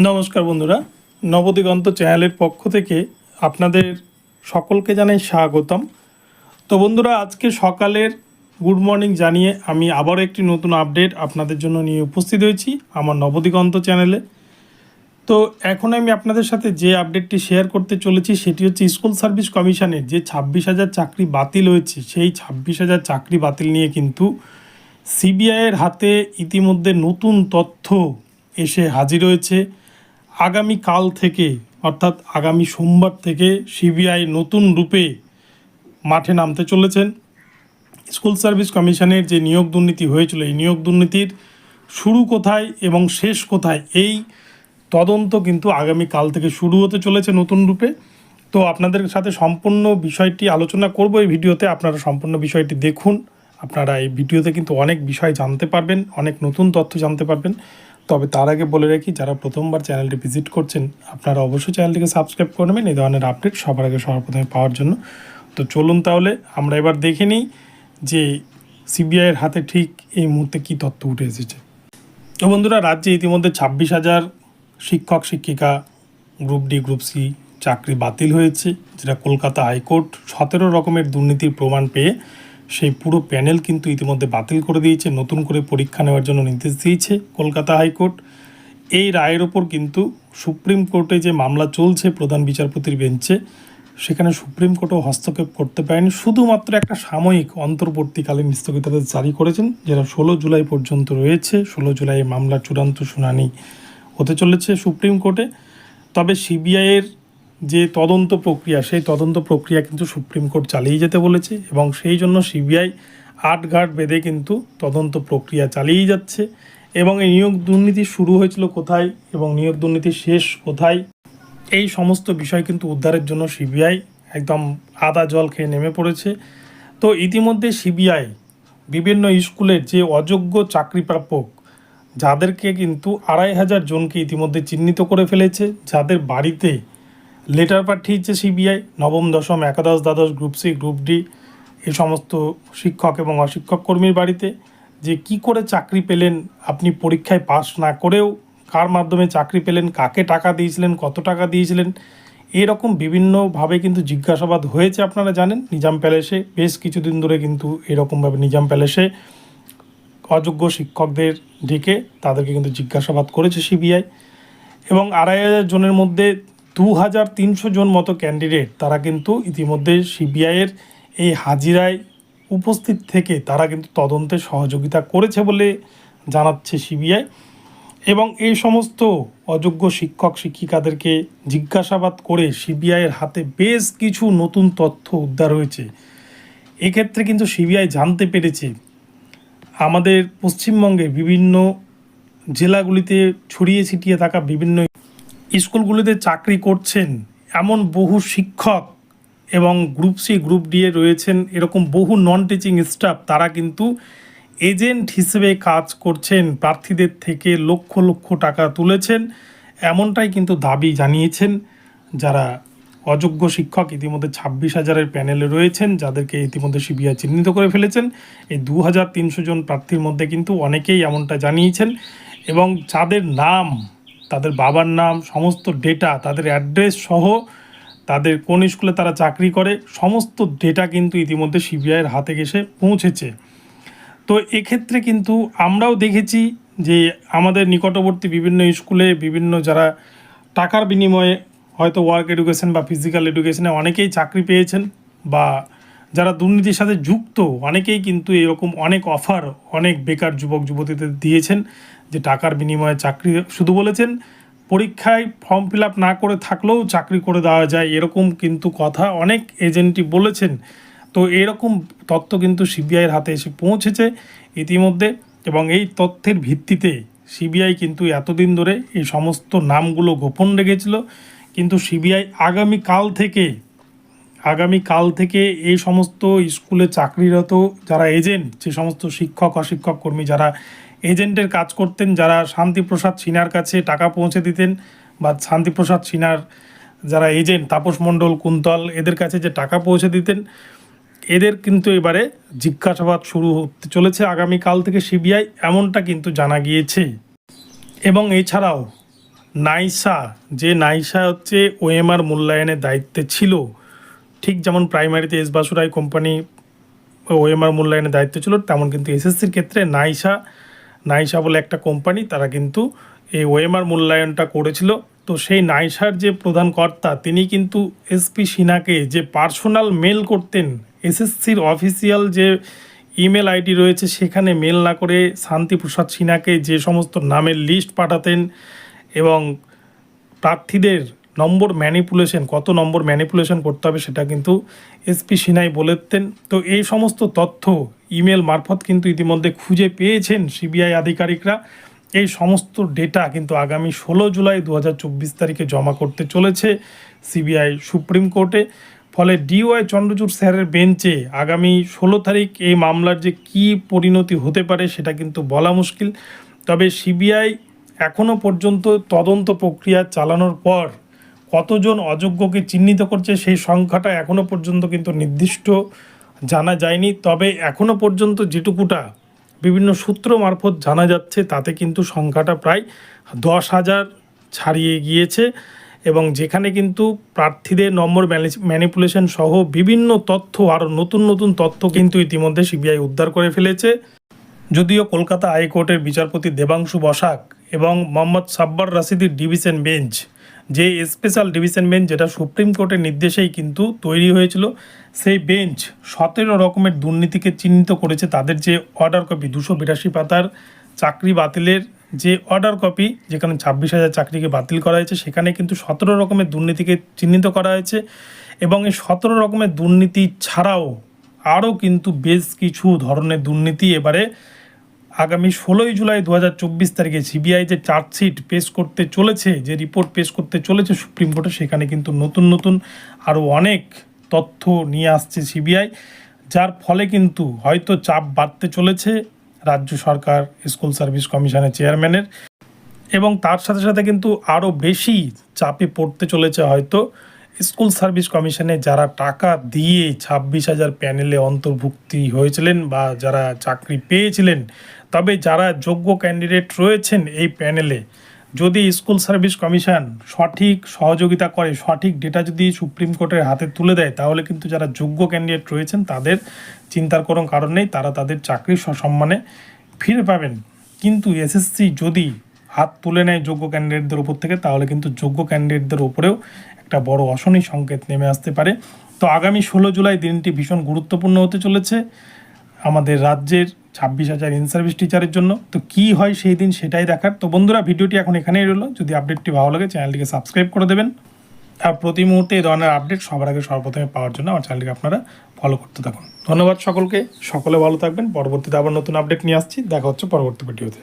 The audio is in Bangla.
নমস্কার বন্ধুরা, নবদিগন্ত চ্যানেলের পক্ষ থেকে আপনাদের সকলকে জানাই স্বাগতম। তো বন্ধুরা, আজকে সকালের গুড মর্নিং জানিয়ে আমি আবার একটি নতুন আপডেট আপনাদের জন্য নিয়ে উপস্থিত হয়েছি আমার নবদিগন্ত চ্যানেলে। তো এখন আমি আপনাদের সাথে যে আপডেটটি শেয়ার করতে চলেছি সেটি হচ্ছে স্কুল সার্ভিস কমিশনের যে 26,000 চাকরি বাতিল হয়েছে, সেই 26,000 চাকরি বাতিল নিয়ে কিন্তু সিবিআইয়ের হাতে ইতিমধ্যে নতুন তথ্য এসে হাজির হয়েছে। আগামীকাল থেকে অর্থাৎ আগামী সোমবার থেকে সিবিআই নতুন রূপে মাঠে নামতে চলেছেন। স্কুল সার্ভিস কমিশনের যে নিয়োগ দুর্নীতি হয়েছিল, এই নিয়োগ দুর্নীতির শুরু কোথায় এবং শেষ কোথায়, এই তদন্ত কিন্তু আগামীকাল থেকে শুরু হতে চলেছে নতুন রূপে। তো আপনাদের সাথে সম্পূর্ণ বিষয়টি আলোচনা করব এই ভিডিওতে। আপনারা সম্পূর্ণ বিষয়টি দেখুন। আপনারা এই ভিডিওতে কিন্তু অনেক বিষয় জানতে পারবেন, অনেক নতুন তথ্য জানতে পারবেন। তবে তার আগে বলে রাখি, যারা প্রথমবার চ্যানেলটি ভিজিট করছেন আপনারা অবশ্যই চ্যানেলটিকে সাবস্ক্রাইব করবেন এই ধরনের আপডেট সবার আগে সবার প্রথমে পাওয়ার জন্য। তো চলুন তাহলে আমরা এবার দেখে নিই যে সিবিআইয়ের হাতে ঠিক এই মুহূর্তে কী তথ্য উঠে এসেছে। তো বন্ধুরা, রাজ্যে ইতিমধ্যে 26,000 শিক্ষক শিক্ষিকা গ্রুপ ডি গ্রুপ সি চাকরি বাতিল হয়েছে, যেটা কলকাতা হাইকোর্ট 17 রকমের দুর্নীতির প্রমাণ পেয়ে সেই পুরো প্যানেল কিন্তু ইতিমধ্যে বাতিল করে দিয়েছে। নতুন করে পরীক্ষা নেওয়ার জন্য নির্দেশ দিয়েছে কলকাতা হাইকোর্ট। এই রায়ের ওপর কিন্তু সুপ্রিম কোর্টে যে মামলা চলছে প্রধান বিচারপতির বেঞ্চে, সেখানে সুপ্রিম কোর্টও হস্তক্ষেপ করতে পারেনি। শুধুমাত্র একটা সাময়িক অন্তর্বর্তীকালীন স্থগিতাদেশ জারি করেছেন, যেটা 16 জুলাই পর্যন্ত রয়েছে। 16 জুলাই মামলার চূড়ান্ত শুনানি হতে চলেছে সুপ্রিম কোর্টে। তবে সিবিআইয়ের যে তদন্ত প্রক্রিয়া, সেই তদন্ত প্রক্রিয়া কিন্তু সুপ্রিম কোর্ট চালিয়ে যেতে বলেছে এবং সেই জন্য সিবিআই আটঘাট বেঁধে কিন্তু তদন্ত প্রক্রিয়া চালিয়েই যাচ্ছে। এবং এই নিয়োগ দুর্নীতি শুরু হয়েছিল কোথায় এবং নিয়োগ দুর্নীতি শেষ কোথায়, এই সমস্ত বিষয় কিন্তু উদ্ধারের জন্য সিবিআই একদম আদা জল খেয়ে নেমে পড়েছে। তো ইতিমধ্যে সিবিআই বিভিন্ন স্কুলের যে অযোগ্য চাকরিপ্রাপক, যাদেরকে কিন্তু 2,500 জনকে ইতিমধ্যে চিহ্নিত করে ফেলেছে, যাদের বাড়িতে লেটার পাঠিয়েছে সিবিআই, নবম দশম একাদশ দ্বাদশ গ্রুপ সি গ্রুপ ডি এই সমস্ত শিক্ষক এবং অশিক্ষক কর্মীর বাড়িতে, যে কি করে চাকরি পেলেন আপনি, পরীক্ষায় পাস না করেও কার মাধ্যমে চাকরি পেলেন, কাকে টাকা দিয়েছিলেন, কত টাকা দিয়েছিলেন, এরকম বিভিন্নভাবে কিন্তু জিজ্ঞাসাবাদ হয়েছে। আপনারা জানেন নিজাম প্যালেসে বেশ কিছুদিন ধরে কিন্তু এরকমভাবে নিজাম প্যালেসে অযোগ্য শিক্ষকদের ডেকে তাদেরকে কিন্তু জিজ্ঞাসাবাদ করেছে সিবিআই। এবং 2,500 জনের মধ্যে 2,300 জন মতো ক্যান্ডিডেট তারা কিন্তু ইতিমধ্যে সিবিআইয়ের এই হাজিরায় উপস্থিত থেকে তারা কিন্তু তদন্তে সহযোগিতা করেছে বলে জানাচ্ছে সিবিআই। এবং এই সমস্ত অযোগ্য শিক্ষক শিক্ষিকাদেরকে জিজ্ঞাসাবাদ করে সিবিআইয়ের হাতে বেশ কিছু নতুন তথ্য উদ্ধার হয়েছে। এক্ষেত্রে কিন্তু সিবিআই জানতে পেরেছে আমাদের পশ্চিমবঙ্গে বিভিন্ন জেলাগুলিতে ছড়িয়ে ছিটিয়ে থাকা বিভিন্ন স্কুলগুলিতে চাকরি করছেন এমন বহু শিক্ষক এবং গ্রুপ সি গ্রুপ ডি এ রয়েছেন এরকম বহু নন টিচিং স্টাফ, তারা কিন্তু এজেন্ট হিসেবে কাজ করছেন, প্রার্থীদের থেকে লক্ষ লক্ষ টাকা তুলেছেন, এমনটাই কিন্তু দাবি জানিয়েছেন যারা অযোগ্য শিক্ষক ইতিমধ্যে 26,000-এর প্যানেলে রয়েছেন, যাদেরকে ইতিমধ্যে সিবিআই চিহ্নিত করে ফেলেছেন। এই 2,300 জন প্রার্থীর মধ্যে কিন্তু অনেকেই এমনটা জানিয়েছেন এবং যাদের নাম, তাদের বাবার নাম, সমস্ত ডেটা, তাদের অ্যাড্রেস সহ তাদের কোন স্কুলে তারা চাকরি করে, সমস্ত ডেটা কিন্তু ইতিমধ্যে সিবিআইয়ের হাতে এসে পৌঁছেছে। তো এক্ষেত্রে কিন্তু আমরাও দেখেছি যে আমাদের নিকটবর্তী বিভিন্ন স্কুলে বিভিন্ন যারা টাকার বিনিময়ে হয়তো ওয়ার্ক এডুকেশন বা ফিজিক্যাল এডুকেশনে অনেকেই চাকরি পেয়েছেন, বা যারা দুর্নীতির সাথে যুক্ত অনেকেই কিন্তু এরকম অনেক অফার অনেক বেকার যুবক যুবতীদের দিয়েছেন, যে টাকার বিনিময়ে চাকরি, শুধু বলেছেন পরীক্ষায় ফর্ম ফিল আপ না করে থাকলেও চাকরি করে দেওয়া যায়, এরকম কিন্তু কথা অনেক এজেন্টই বলেছেন। তো এরকম তথ্য কিন্তু সিবিআইয়ের হাতে এসে পৌঁছেছে ইতিমধ্যে এবং এই তথ্যের ভিত্তিতে সিবিআই কিন্তু এতদিন ধরে এই সমস্ত নামগুলো গোপন রেখেছিল। কিন্তু সিবিআই আগামীকাল থেকে এই সমস্ত স্কুলে চাকরিরত যারা এজেন্ট, যে সমস্ত শিক্ষক অশিক্ষক কর্মী যারা এজেন্টের কাজ করতেন, যারা শান্তিপ্রসাদ সিনহার কাছে টাকা পৌঁছে দিতেন, বা শান্তিপ্রসাদ সিনহার যারা এজেন্ট তাপস মণ্ডল কুন্তল এদের কাছে যে টাকা পৌঁছে দিতেন, এদের কিন্তু এবারে জিজ্ঞাসাবাদ শুরু হতে চলেছে আগামীকাল থেকে সিবিআই, এমনটা কিন্তু জানা গিয়েছে। এবং এছাড়াও নাইসা হচ্ছে ওএমআর মূল্যায়নের দায়িত্বে ছিল, ঠিক যেমন প্রাইমারিতে এস বাসুরাই কোম্পানি ওএমআর মূল্যায়নের দায়িত্ব ছিল, তেমন কিন্তু এসএসসির ক্ষেত্রে নাইসা বলে একটা কোম্পানি, তারা কিন্তু এই ওএমআর মূল্যায়নটা করেছিল। তো সেই নাইসার যে প্রধান কর্তা তিনি কিন্তু এসপি সিনহাকে যে পার্সোনাল মেল করতেন, এসএসসির অফিসিয়াল যে ইমেল আইডি রয়েছে সেখানে মেল না করে শান্তিপ্রসাদ সিনহাকে যে সমস্ত নামের লিস্ট পাঠাতেন এবং প্রার্থীদের কত নম্বর ম্যানিপুলেশন করতে হবে সেটা কিন্তু এসপি সিনহাই বলেতেন। তো এই সমস্ত তথ্য ইমেল মারফত কিন্তু ইতিমধ্যে খুঁজে পেয়েছেন সিবিআই আধিকারিকরা। এই সমস্ত ডেটা কিন্তু আগামী 16 জুলাই 2024 তারিখে জমা করতে চলেছে সিবিআই সুপ্রিম কোর্টে। ফলে ডিওয়াই চন্দ্রচূড় স্যারের বেঞ্চে আগামী 16 তারিখ এই মামলার যে কী পরিণতি হতে পারে সেটা কিন্তু বলা মুশকিল। তবে সিবিআই এখনও পর্যন্ত তদন্ত প্রক্রিয়া চালানোর পর কতজন অযোগ্যকে চিহ্নিত করছে সেই সংখ্যাটা এখনও পর্যন্ত কিন্তু নির্দিষ্ট জানা যায়নি। তবে এখনও পর্যন্ত যেটুকুটা বিভিন্ন সূত্র মারফত জানা যাচ্ছে তাতে কিন্তু সংখ্যাটা প্রায় 10,000 ছাড়িয়ে গিয়েছে এবং যেখানে কিন্তু প্রার্থীদের নম্বর ম্যানিপুলেশন সহ বিভিন্ন তথ্য, আরও নতুন নতুন তথ্য কিন্তু ইতিমধ্যে সিবিআই উদ্ধার করে ফেলেছে। যদিও কলকাতা হাইকোর্টের বিচারপতি দেবাংশু বসাক এবং মোহাম্মদ সাব্বার রাশিদির ডিভিশন বেঞ্চ, যে স্পেশাল ডিভিশন বেঞ্চ যেটা সুপ্রিম কোর্টের নির্দেশেই কিন্তু তৈরি হয়েছিল, সেই বেঞ্চ 17 রকমের দুর্নীতিকে চিহ্নিত করেছে। তাদের যে অর্ডার কপি 282 পাতার চাকরি বাতিলের যে অর্ডার কপি, যেখানে 26,000 চাকরিকে বাতিল করা হয়েছে, সেখানে কিন্তু 17 রকমের দুর্নীতিকে চিহ্নিত করা হয়েছে এবং এই 17 রকমের দুর্নীতি ছাড়াও আরও কিন্তু বেশ কিছু ধরনের দুর্নীতি এবারে আগামী 16 জুলাই 2024 তারিখে সিবিআই যে চার্জশিট পেশ করতে চলেছে, যে রিপোর্ট পেশ করতে চলেছে সুপ্রিম কোর্টে, সেখানে কিন্তু নতুন নতুন আরও অনেক তথ্য নিয়ে আসছে সিবিআই, যার ফলে কিন্তু হয়তো চাপ বাড়তে চলেছে রাজ্য সরকার স্কুল সার্ভিস কমিশনের চেয়ারম্যানের, এবং তার সাথে সাথে কিন্তু আরও বেশি চাপে পড়তে চলেছে হয়তো স্কুল সার্ভিস কমিশনে যারা টাকা দিয়ে 26,000 প্যানেলে অন্তর্ভুক্তি হয়েছিলেন বা যারা চাকরি পেয়েছিলেন। তবে যারা যোগ্য ক্যান্ডিডেট রয়েছেন এই প্যানেলে, যদি স্কুল সার্ভিস কমিশন সঠিক সহযোগিতা করে, সঠিক ডেটা যদি সুপ্রিম কোর্টের হাতে তুলে দেয়, তাহলে কিন্তু যারা যোগ্য ক্যান্ডিডেট রয়েছেন তাদের চিন্তার কোনো কারণ নেই, তারা তাদের চাকরি সসম্মানে ফিরে পাবেন। কিন্তু এসএসসি যদি হাত তুলে নেয় যোগ্য ক্যান্ডিডেটদের উপর থেকে, তাহলে কিন্তু যোগ্য ক্যান্ডিডেটদের উপরেও একটা বড় অশনি সংকেত নেমে আসতে পারে। তো আগামী 16 জুলাই দিনটি ভীষণ গুরুত্বপূর্ণ হতে চলেছে আমাদের রাজ্যের 26,000 ইন সার্ভিস টিচারের জন্য। তো কি হয় সেই দিন সেটাই দেখার। তো বন্ধুরা, ভিডিওটি এখন এখানেই রইল। যদি আপডেটটি ভালো লাগে চ্যানেলটিকে সাবস্ক্রাইব করে দেবেন, আর প্রতি মুহূর্তে এই ধরনের আপডেট সবার আগে সর্বপ্রথমে পাওয়ার জন্য আমার চ্যানেলটিকে আপনারা ফলো করতে থাকুন। ধন্যবাদ সকলকে, সকলে ভালো থাকবেন। পরবর্তীতে আবার নতুন আপডেট নিয়ে আসছি, দেখা হচ্ছে পরবর্তী ভিডিওতে।